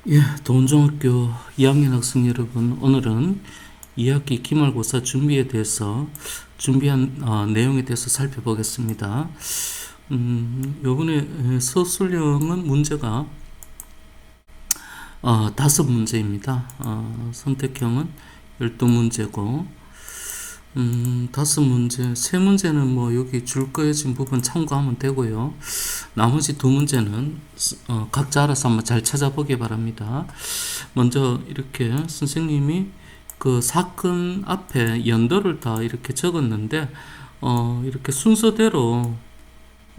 예, 도원중학교 2학년 학생 여러분, 오늘은 2학기 기말고사 준비에 대해서 준비한 내용에 대해서 살펴보겠습니다. 요번에 서술형은 문제가 5문제입니다. 선택형은 12문제고, 5문제, 3문제는 뭐 여기 줄 거해진 부분 참고하면 되고요. 나머지 2문제는 각자 알아서 한번 잘 찾아보기 바랍니다. 먼저 이렇게 선생님이 그 사건 앞에 연도를 다 이렇게 적었는데, 이렇게 순서대로,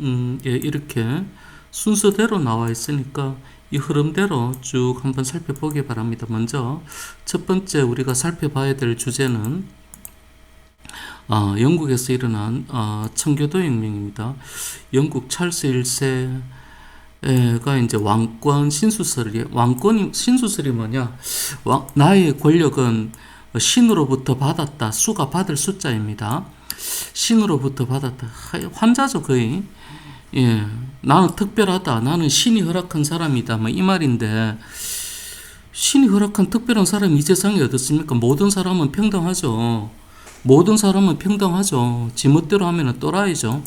예, 이렇게 순서대로 나와 있으니까 이 흐름대로 쭉 한번 살펴보기 바랍니다. 먼저 첫 번째 우리가 살펴봐야 될 주제는 영국에서 일어난 청교도 혁명입니다. 영국 찰스 1세가 이제 왕권 신수설이 왕권 신수설이 뭐냐? 나의 권력은 신으로부터 받았다. 수가 받을 숫자입니다. 신으로부터 받았다. 환자죠 거의. 예, 나는 특별하다. 나는 신이 허락한 사람이다. 뭐 이 말인데 신이 허락한 특별한 사람이 이 세상에 어떻습니까? 모든 사람은 평등하죠. 모든 사람은 평등하죠. 지멋대로 하면은 또라이죠.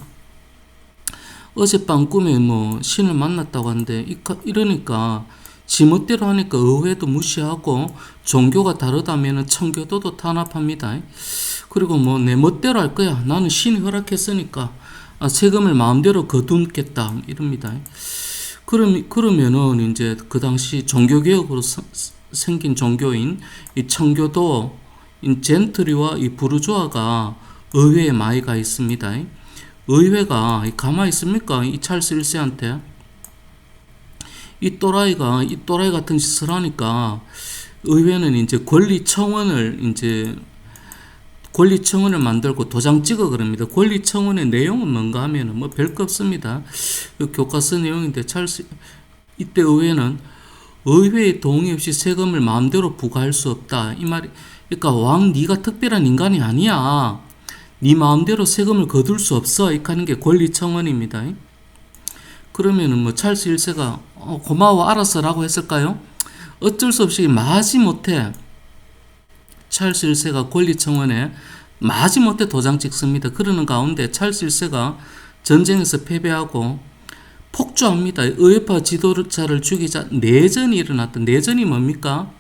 어젯밤 꿈에 뭐 신을 만났다고 하는데 이러니까 지멋대로 하니까 의회도 무시하고 종교가 다르다면은 청교도도 탄압합니다. 그리고 뭐 내 멋대로 할 거야. 나는 신이 허락했으니까 세금을 마음대로 거둔겠다 이럽니다. 그러면은 이제 그 당시 종교개혁으로 생긴 종교인 이 청교도 젠트리와 이 부르주아가 의회에 많이 가 있습니다. 의회가 가만히 있습니까? 이 찰스 1세한테 이 또라이 같은 짓을 하니까 의회는 이제 권리청원을 만들고 도장 찍어 그럽니다. 권리청원의 내용은 뭔가 하면은 뭐 별거 없습니다. 교과서 내용인데 이때 의회는 의회의 동의 없이 세금을 마음대로 부과할 수 없다. 이 말이 그러니까 네가 특별한 인간이 아니야. 네 마음대로 세금을 거둘 수 없어. 이렇게 하는 게 권리청원입니다. 그러면은 뭐 찰스 1세가 고마워 알았어라고 했을까요? 어쩔 수 없이 마지못해 찰스 1세가 권리청원에 마지못해 도장 찍습니다. 그러는 가운데 찰스 1세가 전쟁에서 패배하고 폭주합니다. 의회파 지도자를 죽이자 내전이 일어났다. 내전이 뭡니까?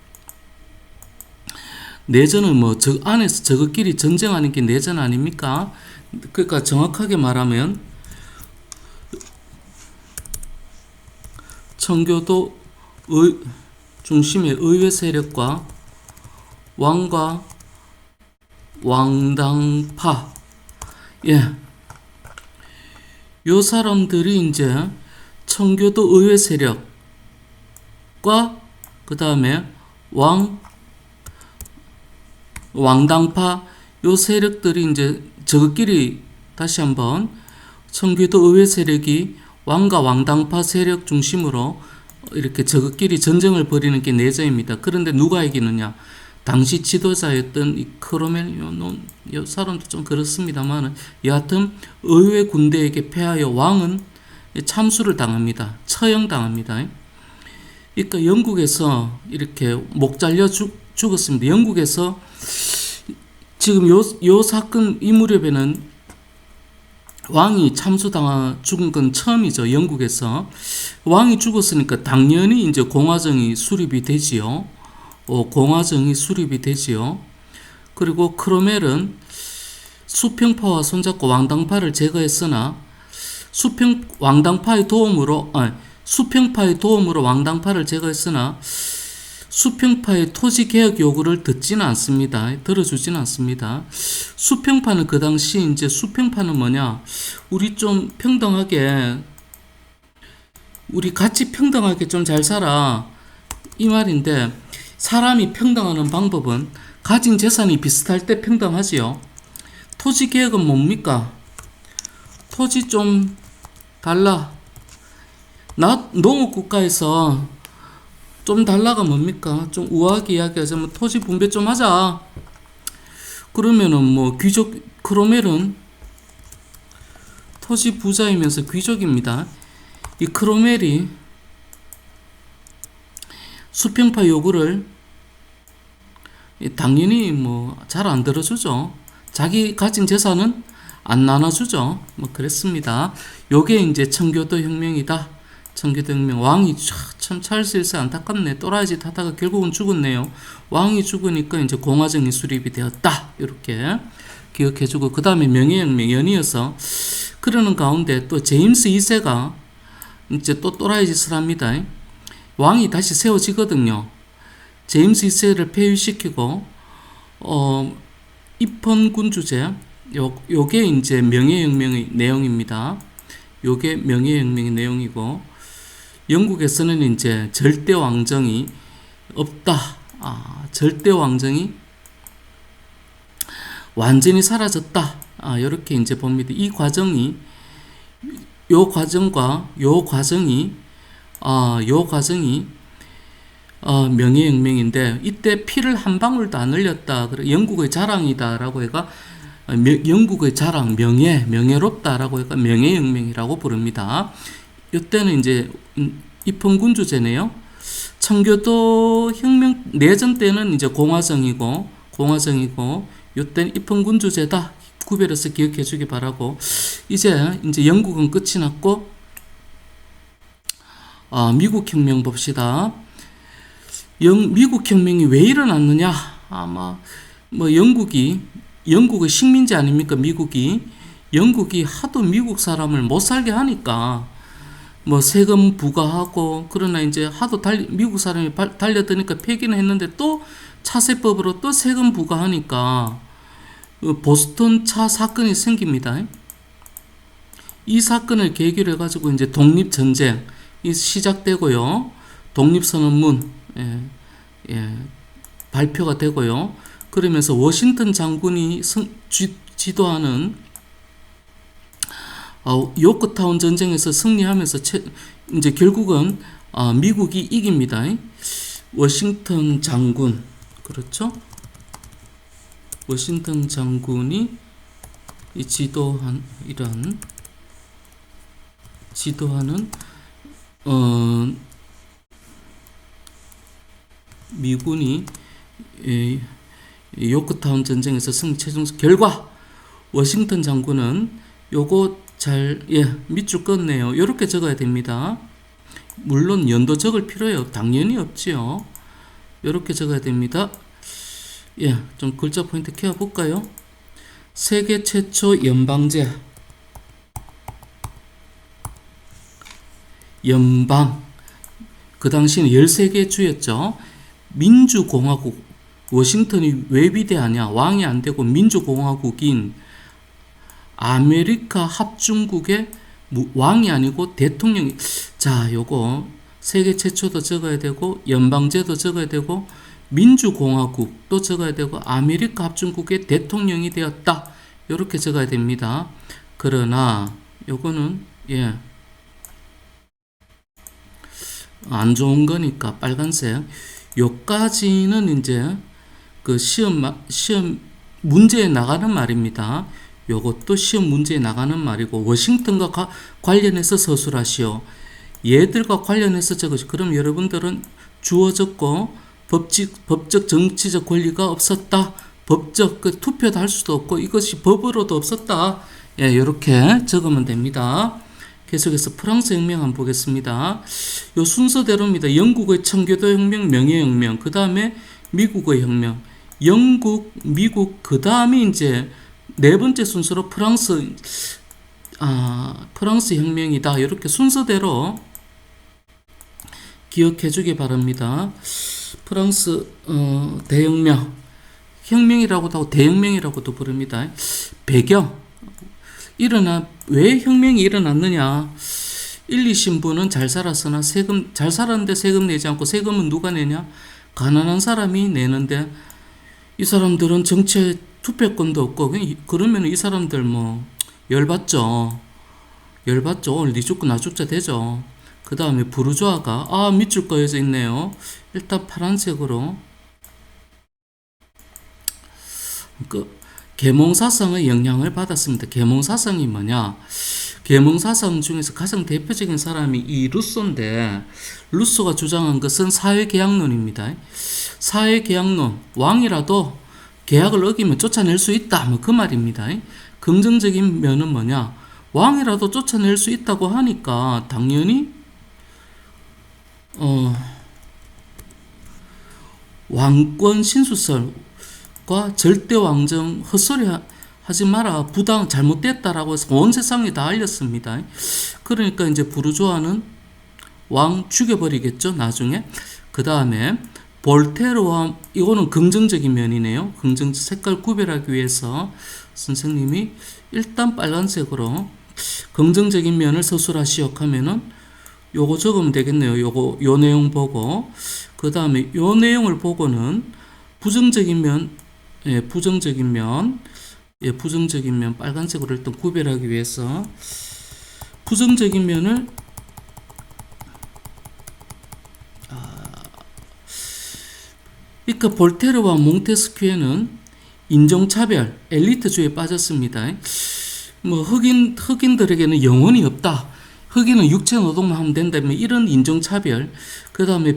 내전은 뭐 저 안에서 저것끼리 전쟁하는 게 내전 아닙니까? 그러니까 정확하게 말하면 청교도 중심의 의회 세력과 왕과 왕당파, 예, 요 사람들이 이제 청교도 의회 세력과 그 다음에 왕당파 요 세력들이 이제 저것끼리 다시 한번 청교도 의회 세력이 왕과 왕당파 세력 중심으로 이렇게 저것끼리 전쟁을 벌이는 게 내전입니다. 그런데 누가 이기느냐? 당시 지도자였던 이 크로멜 요 사람도 좀 그렇습니다만은 여하튼 의회 군대에게 패하여 왕은 참수를 당합니다. 처형당합니다. 그러니까 영국에서 이렇게 목 잘려 죽었습니다. 영국에서 지금 요 사건 이 무렵에는 왕이 죽은 건 처음이죠. 영국에서 왕이 죽었으니까 당연히 이제 공화정이 수립이 되지요. 그리고 크로멜은 수평파와 손잡고 왕당파를 제거했으나 수평파의 도움으로 왕당파를 제거했으나 수평파의 토지 개혁 요구를 들어주지는 않습니다. 수평파는 그 당시 이제 수평파는 뭐냐? 우리 좀 평등하게, 우리 같이 평등하게 좀 잘 살아. 이 말인데, 사람이 평등하는 방법은 가진 재산이 비슷할 때 평등하지요. 토지 개혁은 뭡니까? 토지 좀 달라. 농업국가에서 좀 달라가 뭡니까? 좀 우아하게 이야기하자면 토지 분배 좀 하자. 그러면은 뭐 크로멜은 토지 부자이면서 귀족입니다. 이 크로멜이 수평파 요구를 당연히 뭐 잘 안 들어주죠. 자기 가진 재산은 안 나눠주죠. 뭐 그랬습니다. 요게 이제 청교도 혁명이다. 청교도 혁명. 왕이 참 찰스 1세 안타깝네. 또라이짓 하다가 결국은 죽었네요. 왕이 죽으니까 이제 공화정이 수립이 되었다. 이렇게 기억해주고, 그 다음에 명예혁명 연이어서 그러는 가운데 또 제임스 2세가 이제 또 또라이짓을 합니다. 왕이 다시 세워지거든요. 제임스 2세를 폐위시키고 입헌군주제, 요게 이제 명예혁명의 내용입니다. 요게 명예혁명의 내용이고, 영국에서는 이제 절대 왕정이 없다. 절대 왕정이 완전히 사라졌다. 이렇게 이제 봅니다. 이 과정이, 요 과정이 명예혁명인데, 이때 피를 한 방울도 안 흘렸다. 영국의 자랑이다라고 해가 영국의 자랑, 명예롭다라고 해가 명예혁명이라고 부릅니다. 이때는 이제 입헌군주제네요. 청교도 혁명 내전 때는 이제 공화정이고, 이때는 입헌군주제다. 구별해서 기억해 주기 바라고, 이제 영국은 끝이 났고, 미국 혁명 봅시다. 미국 혁명이 왜 일어났느냐? 아마 뭐 영국의 식민지 아닙니까? 영국이 하도 미국 사람을 못 살게 하니까 뭐 세금 부과하고, 그러나 이제 하도 미국 사람이 달려드니까 폐기는 했는데, 또 차세법으로 또 세금 부과하니까 보스턴 차 사건이 생깁니다. 이 사건을 계기로 해가지고 이제 독립전쟁이 시작되고요. 독립선언문 발표가 되고요. 그러면서 워싱턴 장군이 지도하는 요크타운 전쟁에서 승리하면서 이제 결국은 미국이 이깁니다. 워싱턴 장군, 그렇죠? 워싱턴 장군이 지도하는 미군이 요크타운 전쟁에서 최종 결과 워싱턴 장군은 요거 밑줄 껐네요. 요렇게 적어야 됩니다. 물론 연도 적을 필요요 당연히 없지요. 요렇게 적어야 됩니다. 좀 글자 포인트 키워 볼까요? 세계 최초 연방제, 연방, 그 당시는 13개 주였죠. 민주공화국, 워싱턴이 왜 위대하냐? 왕이 안 되고 민주공화국인 아메리카 합중국의 왕이 아니고 대통령이, 자, 요거 세계 최초도 적어야 되고, 연방제도 적어야 되고, 민주공화국도 적어야 되고, 아메리카 합중국의 대통령이 되었다. 요렇게 적어야 됩니다. 그러나 요거는 안 좋은 거니까 빨간색. 요까지는 이제 그 시험 문제에 나가는 말입니다. 요것도 시험 문제에 나가는 말이고, 워싱턴과 관련해서 서술하시오. 얘들과 관련해서 적으시. 그럼 여러분들은 주어 적고, 법적 정치적 권리가 없었다. 법적 투표도 할 수도 없고, 이것이 법으로도 없었다. 이렇게 적으면 됩니다. 계속해서 프랑스 혁명 한번 보겠습니다. 요 순서대로입니다. 영국의 청교도 혁명, 명예혁명, 그 다음에 미국의 혁명, 영국, 미국, 그 다음에 이제 네 번째 순서로 프랑스 혁명이다. 이렇게 순서대로 기억해 주기 바랍니다. 프랑스 대혁명, 혁명이라고도 하고 대혁명이라고도 부릅니다. 배경, 왜 혁명이 일어났느냐? 1, 2신분은 잘 살았으나 잘 살았는데 세금 내지 않고, 세금은 누가 내냐? 가난한 사람이 내는데, 이 사람들은 정치에 투표권도 없고, 그러면 이 사람들 뭐 열받죠. 오늘 니 죽고 나 죽자 되죠. 그 다음에 부르주아가 밑줄 그어져 있네요. 일단 파란색으로 계몽사상의 영향을 받았습니다. 계몽사상이 뭐냐? 계몽사상 중에서 가장 대표적인 사람이 이 루소인데, 루소가 주장한 것은 사회계약론입니다. 사회계약론, 왕이라도 계약을 어기면 쫓아낼 수 있다, 뭐 그 말입니다. 긍정적인 면은 뭐냐? 왕이라도 쫓아낼 수 있다고 하니까 당연히 왕권 신수설과 절대 왕정 헛소리 하지 마라, 부당 잘못됐다라고 해서 온 세상에 다 알렸습니다. 그러니까 이제 부르주아는 왕 죽여버리겠죠, 나중에. 그 다음에 볼테르와, 이거는 긍정적인 면이네요. 긍정적 색깔 구별하기 위해서 선생님이 일단 빨간색으로 긍정적인 면을 서술하시오 하면은 요거 적으면 되겠네요. 요 내용 보고, 그 다음에 요 내용을 보고는 부정적인 면, 부정적인 면 빨간색으로 일단 구별하기 위해서 부정적인 면을 그러니까 볼테르와 몽테스큐에는 인종차별, 엘리트주의에 빠졌습니다. 뭐 흑인들에게는 영혼이 없다. 흑인은 육체 노동만 하면 된다면 이런 인종차별, 그 다음에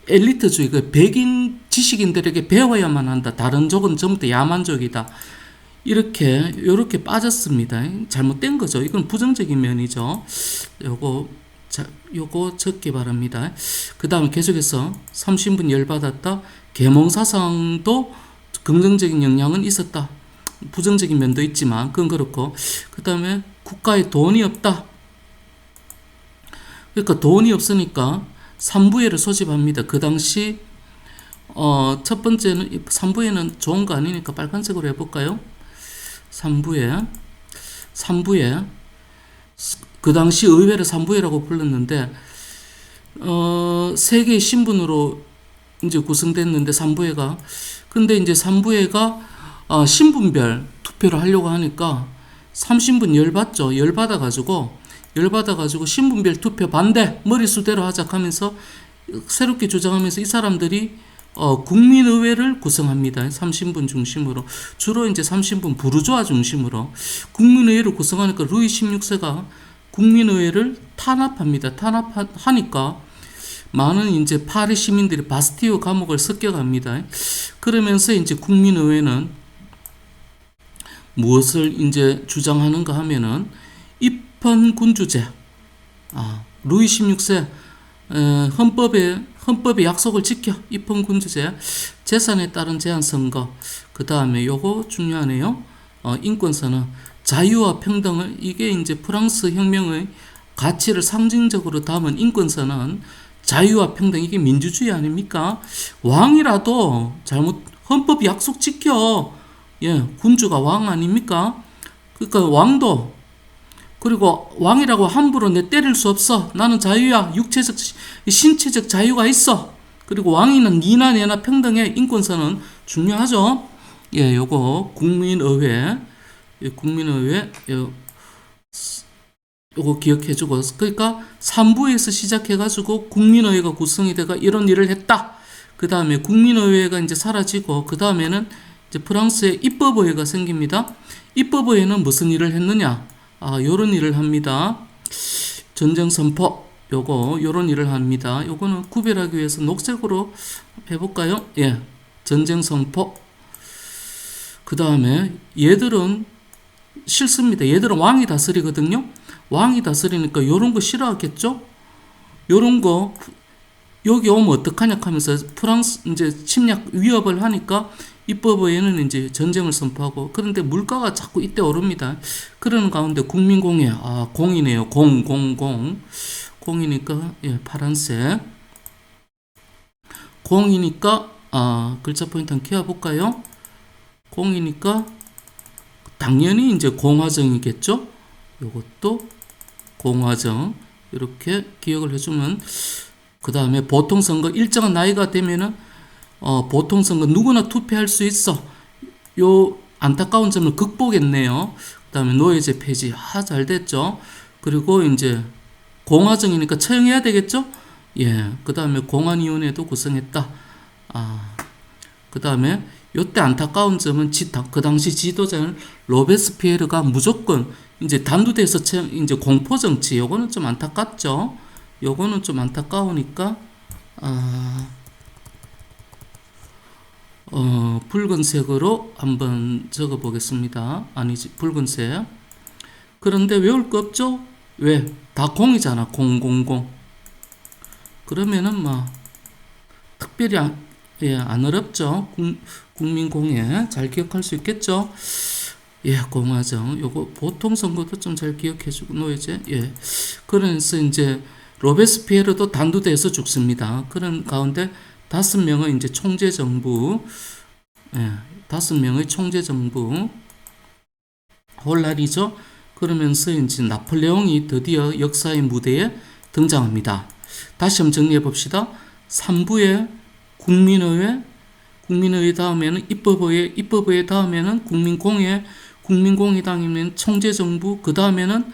엘리트주의, 그 백인 지식인들에게 배워야만 한다. 다른 족은 전부 다 야만족이다. 이렇게 빠졌습니다. 잘못된 거죠. 이건 부정적인 면이죠. 요거 적기 바랍니다. 그 다음에 계속해서 삼신분 열받았다. 계몽사상도 긍정적인 영향은 있었다. 부정적인 면도 있지만 그건 그렇고, 그 다음에 국가에 돈이 없다. 그러니까 돈이 없으니까 삼부회를 소집합니다. 그 당시 첫 번째는, 삼부회는 좋은 거 아니니까 빨간색으로 해볼까요? 삼부회. 그 당시 의회를 삼부회라고 불렀는데, 세 개의 신분으로 이제 구성됐는데, 삼부회가. 근데 이제 삼부회가 신분별 투표를 하려고 하니까 삼신분 열받아가지고 신분별 투표 반대, 머리수대로 하자 하면서 새롭게 주장하면서 이 사람들이 국민의회를 구성합니다. 삼신분 중심으로. 주로 이제 삼신분 부르주아 중심으로 국민의회를 구성하니까 루이 16세가 국민의회를 탄압합니다. 탄압하니까 많은 이제 파리 시민들이 바스티유 감옥을 습격합니다. 그러면서 이제 국민의회는 무엇을 이제 주장하는가 하면은 입헌군주제. 루이 16세 헌법의 약속을 지켜, 입헌군주제, 재산에 따른 제한 선거. 그 다음에 요거 중요하네요. 인권선언, 자유와 평등을, 이게 이제 프랑스 혁명의 가치를 상징적으로 담은 인권선언, 자유와 평등, 이게 민주주의 아닙니까? 왕이라도 헌법 약속 지켜. 군주가 왕 아닙니까? 그러니까 왕도, 그리고 왕이라고 함부로 내 때릴 수 없어. 나는 자유야. 육체적, 신체적 자유가 있어. 그리고 왕위는 니나 내나 평등해. 인권선언 중요하죠. 요거 국민의회, 요거 기억해주고, 그러니까 3부에서 시작해가지고 국민의회가 구성이 돼가 이런 일을 했다. 그 다음에 국민의회가 이제 사라지고, 그 다음에는 이제 프랑스의 입법의회가 생깁니다. 입법의회는 무슨 일을 했느냐? 요런 일을 합니다. 전쟁 선포, 요런 일을 합니다. 요거는 구별하기 위해서 녹색으로 해볼까요? 전쟁 선포. 그 다음에 얘들은 싫습니다. 얘들은 왕이 다스리거든요. 왕이 다스리니까 요런 거 싫어하겠죠? 요런 거 여기 오면 어떡하냐 하면서 프랑스 이제 침략 위협을 하니까 입법의회는 이제 전쟁을 선포하고, 그런데 물가가 자꾸 이때 오릅니다. 그러는 가운데 국민공회, 공이네요. 공이니까 파란색. 공이니까 글자 포인트 한번 키워볼까요? 공이니까 당연히 이제 공화정이겠죠. 요것도 공화정 이렇게 기억을 해주면, 그 다음에 보통선거, 일정한 나이가 되면은 보통선거 누구나 투표할 수 있어. 요 안타까운 점을 극복했네요. 그 다음에 노예제 폐지, 잘 됐죠. 그리고 이제 공화정이니까 처형해야 되겠죠. 그 다음에 공안위원회도 구성했다. 그 다음에 요때 안타까운 점은 그 당시 지도자는 로베스피에르가 무조건 이제 단두대에서 이제 공포 정치, 요거는 좀 안타깝죠. 요거는 좀 안타까우니까, 붉은색으로 한번 적어 보겠습니다. 아니지, 붉은색. 그런데 외울 거 없죠? 왜? 다 공이잖아. 000. 그러면은 뭐, 특별히 안 어렵죠? 국민공예 잘 기억할 수 있겠죠? 예, 공화정. 요거 보통 선거도 좀 잘 기억해주고 노예제. 예. 그래서 이제 로베스피에르도 단두대에서 죽습니다. 그런 가운데 5명의 이제 총재 정부, 예, 5명의 총재 정부 혼란이죠. 그러면서 이제 나폴레옹이 드디어 역사의 무대에 등장합니다. 다시 한번 정리해 봅시다. 3부의 국민의회, 국민의회 다음에는 입법의회, 입법의회 다음에는 국민공회, 국민공회당이면 총재정부, 그 다음에는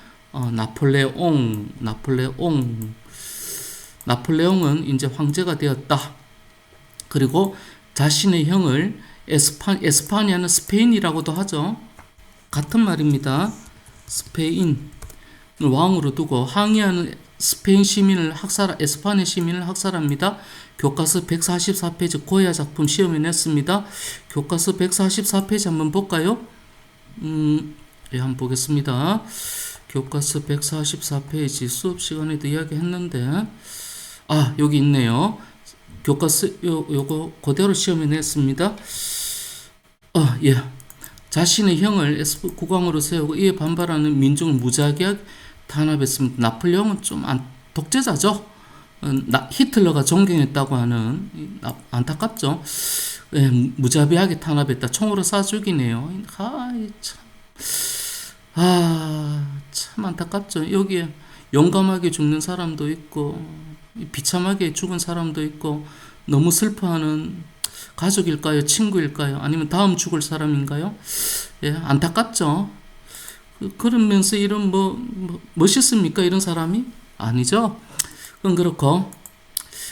나폴레옹은 이제 황제가 되었다. 그리고 자신의 형을 에스파냐는 스페인이라고도 하죠. 같은 말입니다. 스페인 왕으로 두고 항의하는 스페인 시민을 에스파냐 시민을 학살합니다. 교과서 144페이지 고야 작품 시험에 냈습니다. 교과서 144페이지 한번 볼까요? 예, 한번 보겠습니다. 교과서 144페이지 수업 시간에도 이야기했는데, 여기 있네요. 교과서 요거 그대로 시험에 냈습니다. 예. 자신의 형을 국왕으로 세우고 이에 반발하는 민중을 무작위하게 탄압했습니다. 나폴레옹은 좀 독재자죠. 히틀러가 존경했다고 하는 안타깝죠. 예, 무자비하게 탄압했다. 총으로 쏴 죽이네요. 참 안타깝죠. 여기에 용감하게 죽는 사람도 있고 비참하게 죽은 사람도 있고 너무 슬퍼하는 가족일까요? 친구일까요? 아니면 다음 죽을 사람인가요? 예, 안타깝죠. 그러면서 이런 멋있습니까? 이런 사람이? 아니죠. 그건 그렇고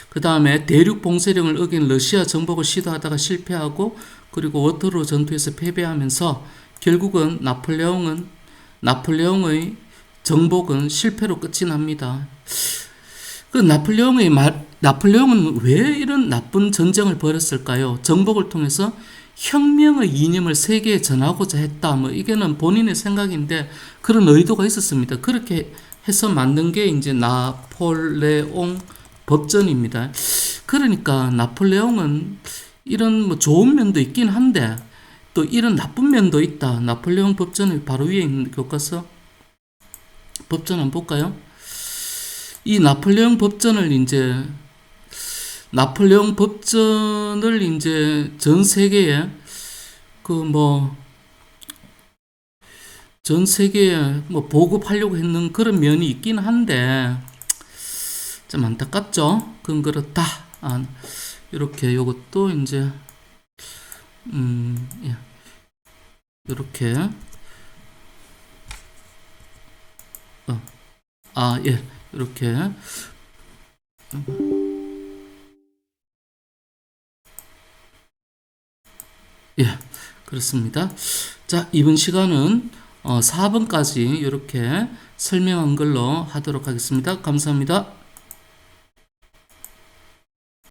그 다음에 대륙 봉쇄령을 어긴 러시아 정복을 시도하다가 실패하고 그리고 워터로 전투에서 패배하면서 결국은 나폴레옹의 정복은 실패로 끝이 납니다. 나폴레옹은 왜 이런 나쁜 전쟁을 벌였을까요? 정복을 통해서 혁명의 이념을 세계에 전하고자 했다. 이게는 본인의 생각인데 그런 의도가 있었습니다. 그렇게 해서 만든 게 이제 나폴레옹 법전입니다. 그러니까 나폴레옹은 이런 좋은 면도 있긴 한데 또 이런 나쁜 면도 있다. 나폴레옹 법전을 바로 위에 있는 교과서 법전 한번 볼까요? 이 나폴레옹 법전을 이제 전 세계에 보급하려고 했는 그런 면이 있긴 한데 좀 안타깝죠. 그건 그렇다. 이렇게 요것도 이제 예. 이렇게 예. 이렇게 예, 그렇습니다. 자, 이번 시간은 4번까지 이렇게 설명한 걸로 하도록 하겠습니다. 감사합니다.